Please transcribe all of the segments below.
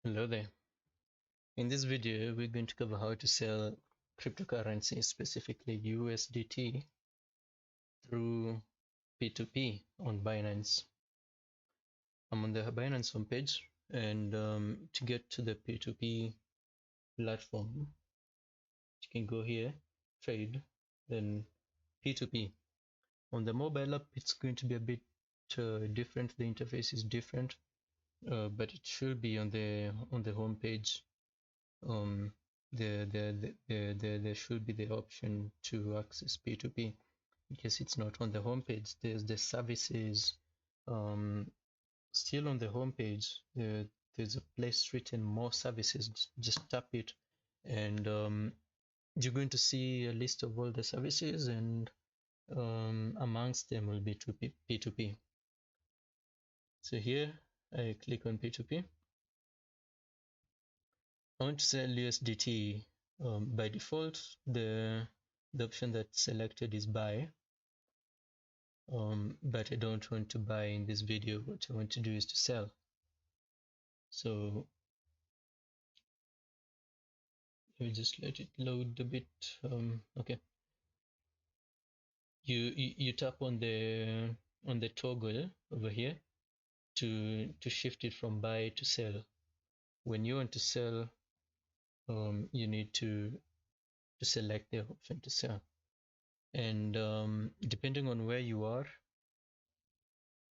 Hello there. In this video, we're going to cover how to sell cryptocurrency, specifically USDT, through P2P on Binance. I'm on the Binance homepage, and to get to the P2P platform, you can go here, trade, then P2P. On the mobile app, it's going to be a bit different. The interface is different, but it should be on the homepage. There should be the option to access P2P. In case it's not on the homepage, there's the services. Still on the homepage, there's a place written more services. Just tap it, and you're going to see a list of all the services, and amongst them will be P2P. So here I click on P2P. I want to sell USDT. By default, the option that's selected is buy, but I don't want to buy in this video. What I want to do is to sell. So let me just let it load a bit. Okay, you tap on the toggle over here to shift it from buy to sell. When you want to sell, you need to select the option to sell, and depending on where you are,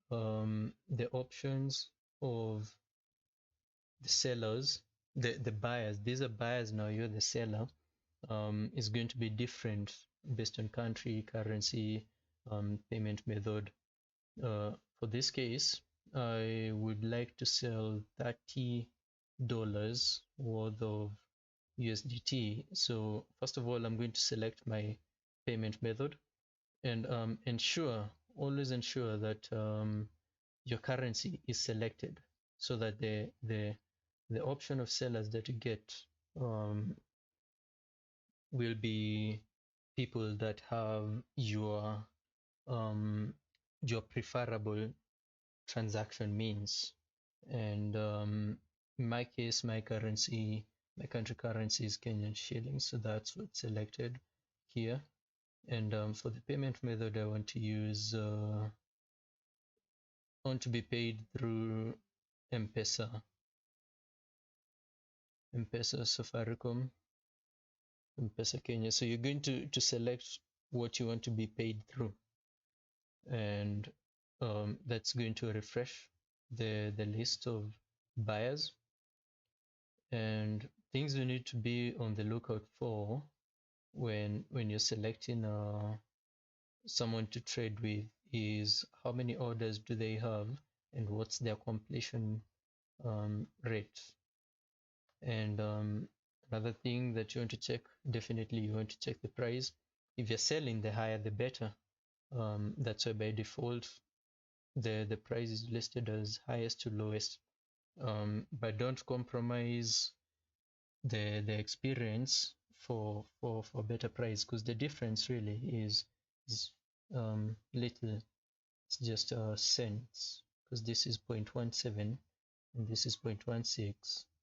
the options of the sellers, the buyers, these are buyers now, you're the seller, is going to be different based on country, currency, payment method. For this case, I would like to sell $30 worth of USDT. So first of all, I'm going to select my payment method, and always ensure that your currency is selected, so that the option of sellers that you get will be people that have your preferable transaction means. And in my case, my country currency is Kenyan shillings, so that's what's selected here. And for the payment method, I want to use want to be paid through Mpesa, Safaricom, Mpesa Kenya. So you're going to select what you want to be paid through, and that's going to refresh the list of buyers. And things you need to be on the lookout for when you're selecting someone to trade with is how many orders do they have, and what's their completion rate. And another thing that you want to check, definitely you want to check the price. If you're selling, the higher the better. That's why by default the price is listed as highest to lowest. But don't compromise the experience for better price, because the difference really is little. It's just cents, because this is 0.17 and this is 0.16.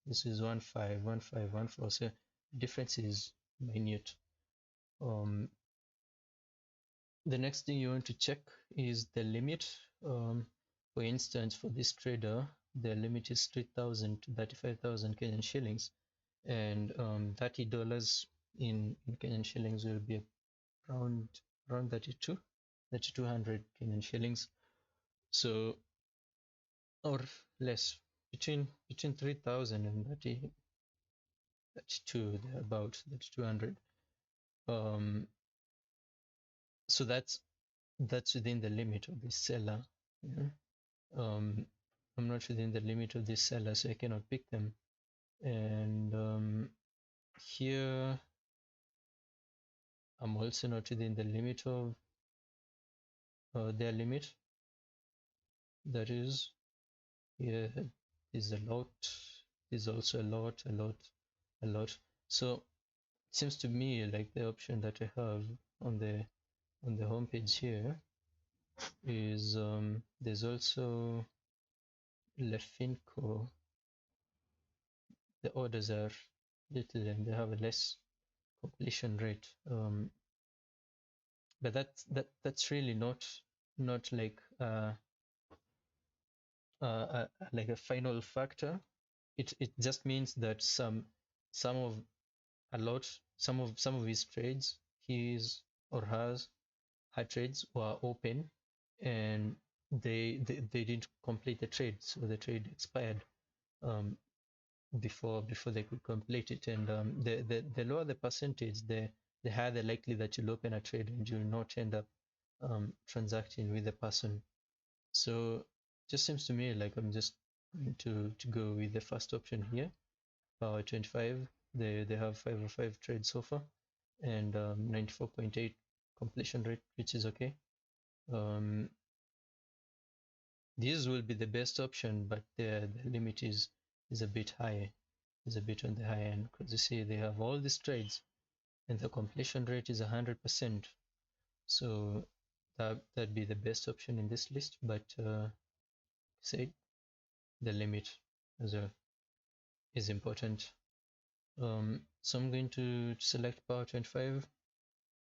This is 1.5, so the difference is minute. The next thing you want to check is the limit. For instance, for this trader, the limit is 3,000 to 35,000 Kenyan shillings, and $30 in Kenyan shillings will be around 3,200 Kenyan shillings. So, or less, between 3,000 and 32, about 3,200. So that's within the limit of this seller. Yeah. I'm not within the limit of this seller, so I cannot pick them. And here I'm also not within the limit of their limit. That is, here is a lot, is also a lot. So it seems to me like the option that I have on the homepage here is there's also Lefinco. the orders are little and they have a less completion rate. But that's really not like a final factor. It just means that some of a lot some of his trades, his or her trades were open, and they didn't complete the trade, so the trade expired um, before they could complete it. And the lower the percentage, the higher the likely that you'll open a trade and you'll not end up transacting with the person. So just seems to me like I'm just going to go with the first option here. Power 25, they have 505 trades so far, and 94.8 completion rate, which is okay. This will be the best option, but the limit is a bit high, is a bit on the high end, because you see they have all these trades and the completion rate is 100%. So that'd be the best option in this list, but say the limit as a is important. So I'm going to select power 25,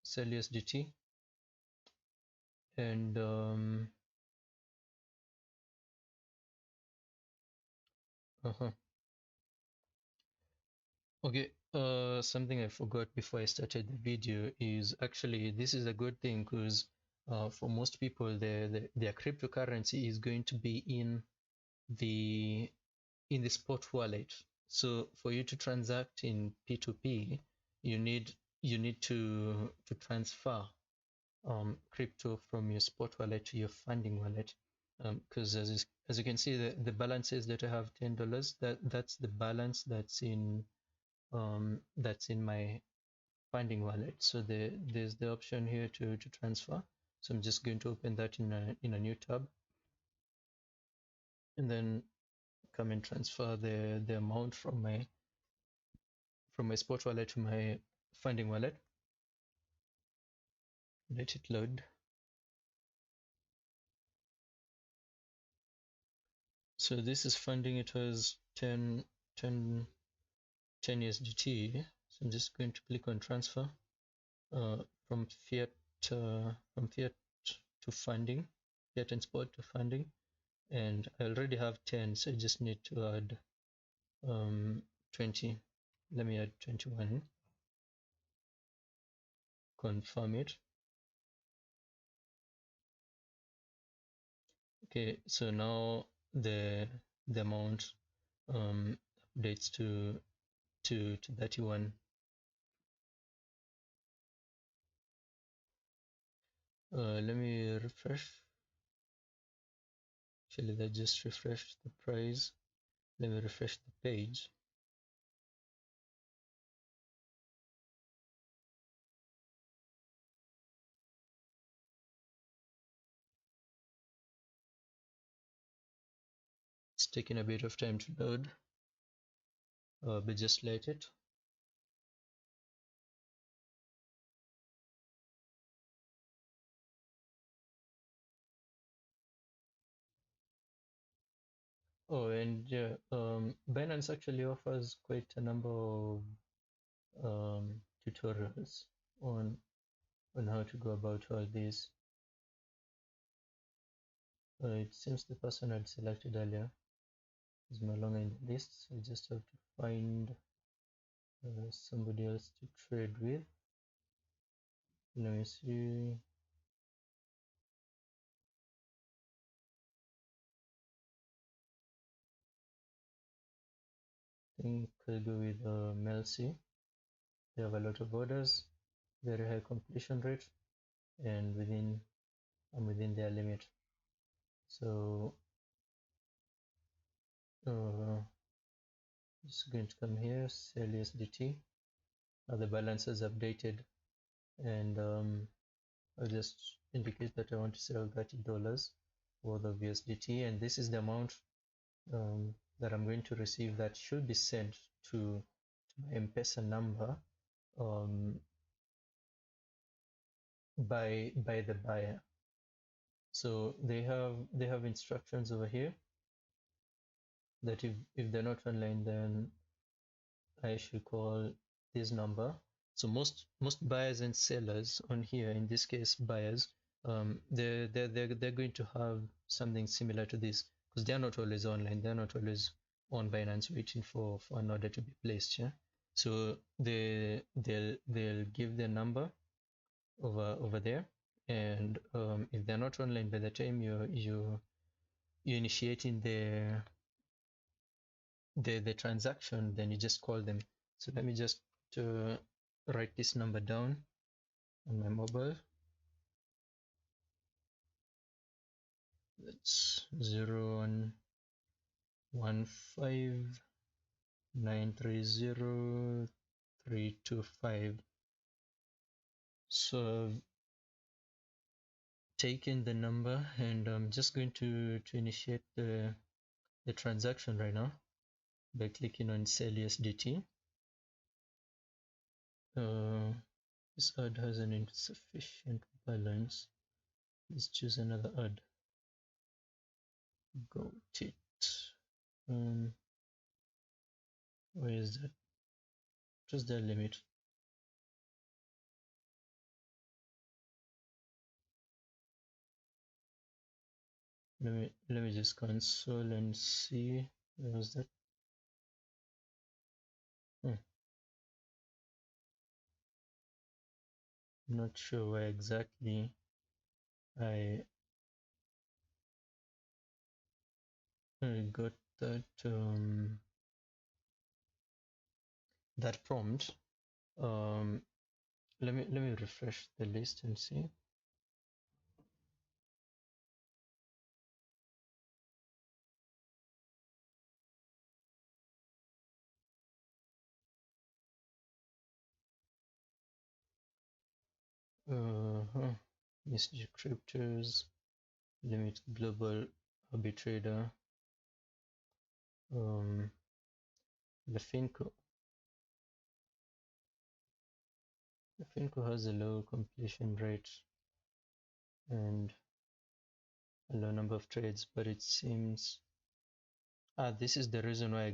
sell USDT, and okay, something I forgot before I started the video is actually this is a good thing, because for most people their cryptocurrency is going to be the in the spot wallet. So for you to transact in P2P, you need to transfer crypto from your spot wallet to your funding wallet, because as you can see, the balances that I have $10, that's the balance that's in my funding wallet. So there's the option here to transfer. So I'm just going to open that in a new tab, and then come and transfer the amount from my spot wallet to my funding wallet. Let it load. So this is funding. It was 10 USDT. So I'm just going to click on transfer from fiat to funding, fiat and spot to funding, and I already have 10, so I just need to add 20. Let me add 21. Confirm it. Okay, so now the amount updates to 31. Let me refresh. Actually, that just refreshed the price. Let me refresh the page. It's taking a bit of time to load, but just let it. Oh, and yeah, Binance actually offers quite a number of tutorials on how to go about all this. It seems the person I'd selected earlier is no longer in the list, so I just have to find somebody else to trade with. Let me see. I think I'll go with Melcy. They have a lot of orders, very high completion rate, and I'm within their limit. So just going to come here, sell USDT. Now the balance is updated, and I'll just indicate that I want to sell $30 worth of USDT, and this is the amount that I'm going to receive that should be sent to my Mpesa number by the buyer. So they have instructions over here that if they're not online, then I should call this number. So most buyers and sellers on here, in this case buyers, they're going to have something similar to this, because they're not always online, they're not always on Binance waiting for an order to be placed. Yeah, so they'll give their number over there, and if they're not online by the time you're initiating the transaction, then you just call them. So let me just write this number down on my mobile. That's 0115930325. So I've taken the number, and I'm just going to initiate the transaction right now by clicking on sell USDT. This ad has an insufficient balance. Please choose another ad. Got it. Where is that? Just the limit. Let me just console and see. Where was that? I'm not sure where exactly I got that that prompt. Let me refresh the list and see. Descriptors, limit global arbitrator, the Finco. The Finco has a low completion rate and a low number of trades, but it seems this is the reason why I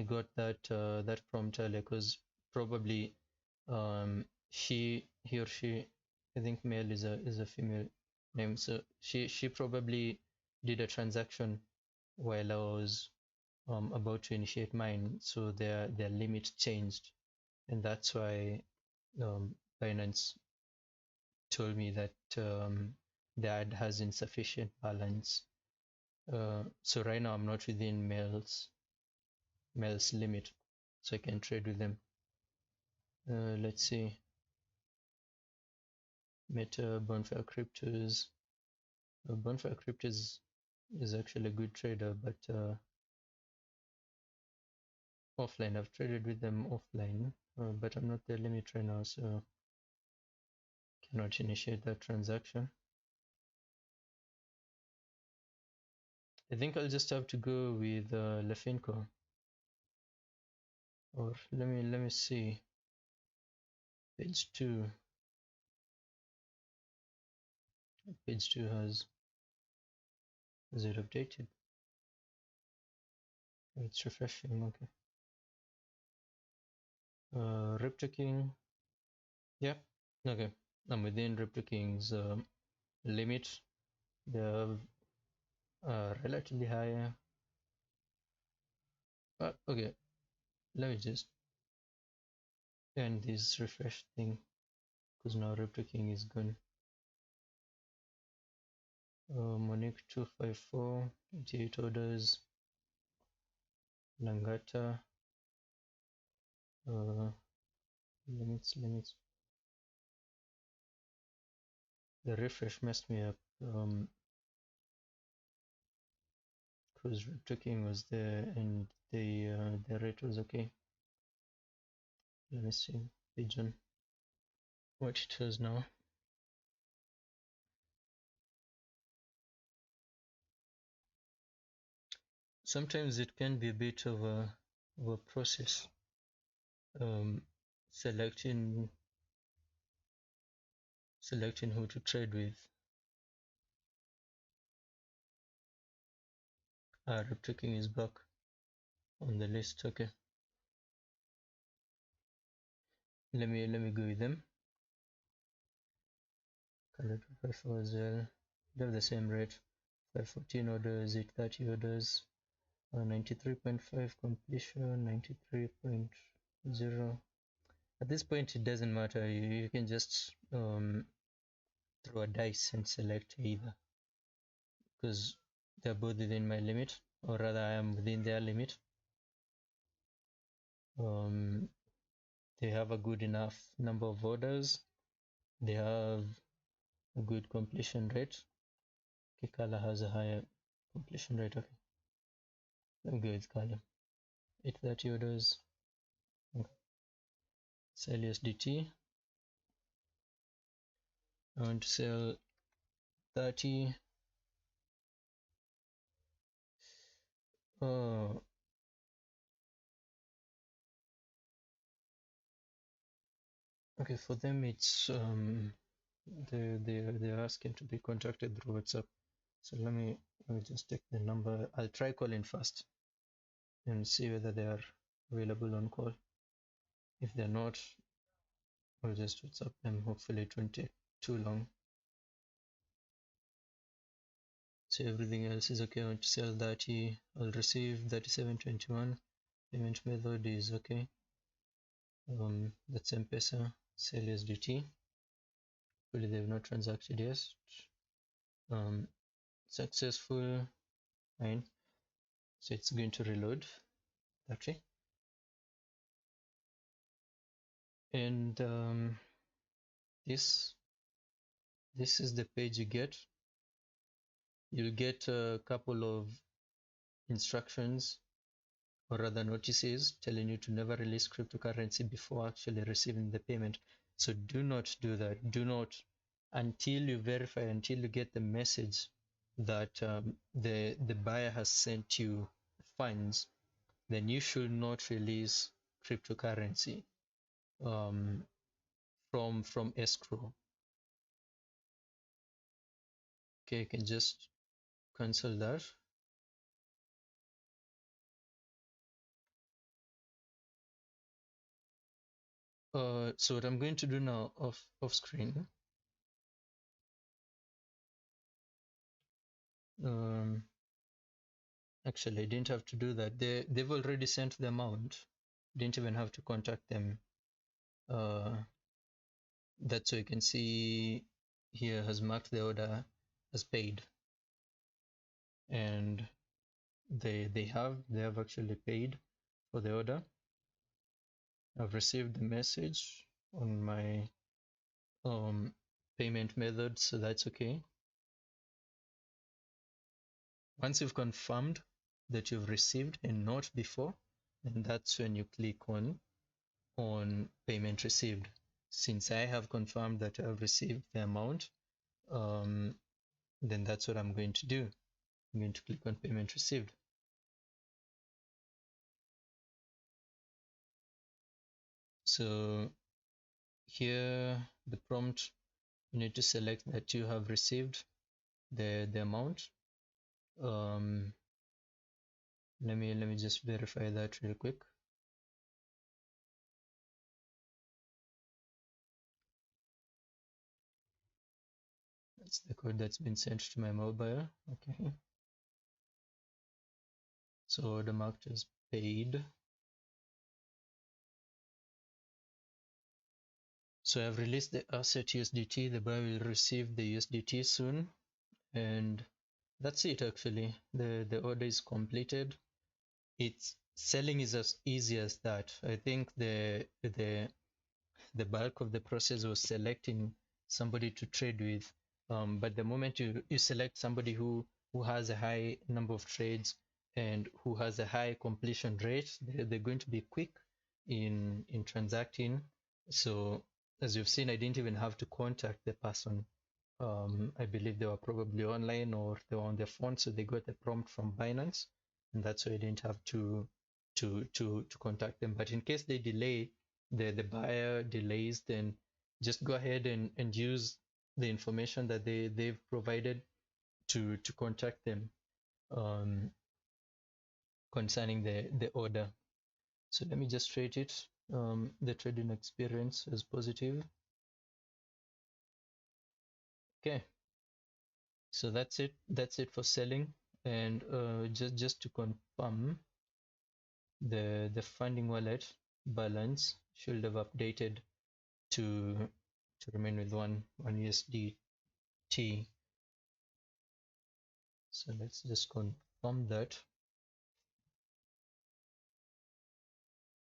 got that prompt earlier, because probably he or she, I think male is a female name, so she probably did a transaction while I was about to initiate mine, so their limit changed, and that's why Binance told me that the ad has insufficient balance. So right now I'm not within male's limit, so I can trade with them. Let's see. Meta, Bonfire Cryptos. Bonfire Cryptos is actually a good trader, but offline. I've traded with them offline, but I'm not their limit right now, so cannot initiate that transaction. I think I'll just have to go with Lefinco. Or let me see. Page 2. Page 2 has it updated? It's refreshing. Okay. King. Yeah. Okay. I'm within King's limit. They're relatively high. Okay. Let me just end this refresh thing, because now King is gone. Monique 254, 88 orders. Langata. Limits. The refresh messed me up. Because King was there and the rate was okay. Let me see. Pigeon. What it is now. Sometimes it can be a bit of a process. Selecting who to trade with. King is back on the list. Okay. let me go with them. Calculate for as well. They have the same rate. 514 orders, 830 orders, 93.5 completion, 93.0. At this point, it doesn't matter. You can just throw a dice and select either, because they're both within my limit, or rather I am within their limit. They have a good enough number of orders. They have a good completion rate. Kikala has a higher completion rate. Okay, let me go with Kala. 830 orders. Okay. Sell USDT. I want to sell 30. Oh, okay. For them, it's they're asking to be contacted through WhatsApp. So let me just take the number. I'll try calling first and see whether they are available on call. If they're not, I'll just WhatsApp them. Hopefully it won't take too long. So everything else is okay. I want to sell 30. I'll receive 37.21. Payment method is okay. That's Mpesa. Sell USDT. Hopefully they've not transacted yet. Successful. Fine. So it's going to reload that way. And this is the page you get. You'll get a couple of instructions, or rather notices, telling you to never release cryptocurrency before actually receiving the payment. So do not do that. Do not, until you verify, until you get the message that the buyer has sent you funds, then you should not release cryptocurrency from escrow. Okay, you can just cancel that. So what I'm going to do now off screen, actually I didn't have to do that. They've already sent the amount. Didn't even have to contact them. That's so you can see here has marked the order as paid, and they have actually paid for the order. I've received the message on my payment method, so that's okay. Once you've confirmed that you've received and not before, then that's when you click on payment received. Since I have confirmed that I've received the amount, then that's what I'm going to do. I'm going to click on payment received. So here, the prompt, you need to select that you have received the amount. Let me just verify that real quick. That's the code that's been sent to my mobile. Okay. So the marked as paid. So I've released the asset USDT. The buyer will receive the USDT soon, and that's it. Actually, the order is completed. It's selling is as easy as that. I think the bulk of the process was selecting somebody to trade with. But the moment you select somebody who has a high number of trades and who has a high completion rate, they're going to be quick in transacting. So as you've seen, I didn't even have to contact the person. I believe they were probably online or they were on their phone, so they got a prompt from Binance, and that's why I didn't have to contact them. But in case they delay, the buyer delays, then just go ahead and use the information that they've provided to contact them concerning the order. So let me just rate it. the trading experience is positive. Okay, so that's it for selling. And just to confirm, the funding wallet balance should have updated to remain with one USDT. So let's just confirm that.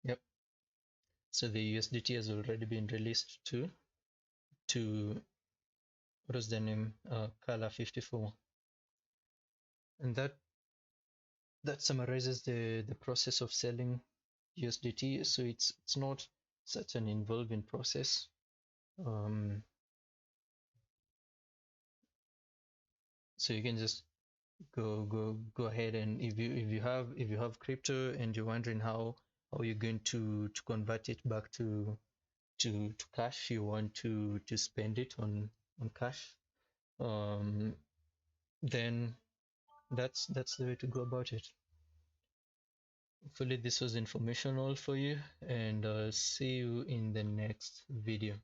Yep. So the USDT has already been released to what is the name? Color 54. And that summarizes the process of selling USDT. So it's not such an involving process. So you can just go ahead, and if you have crypto and you're wondering how you're going to convert it back to cash, you want to spend it on cash, then that's the way to go about it. Hopefully this was informational for you, and see you in the next video.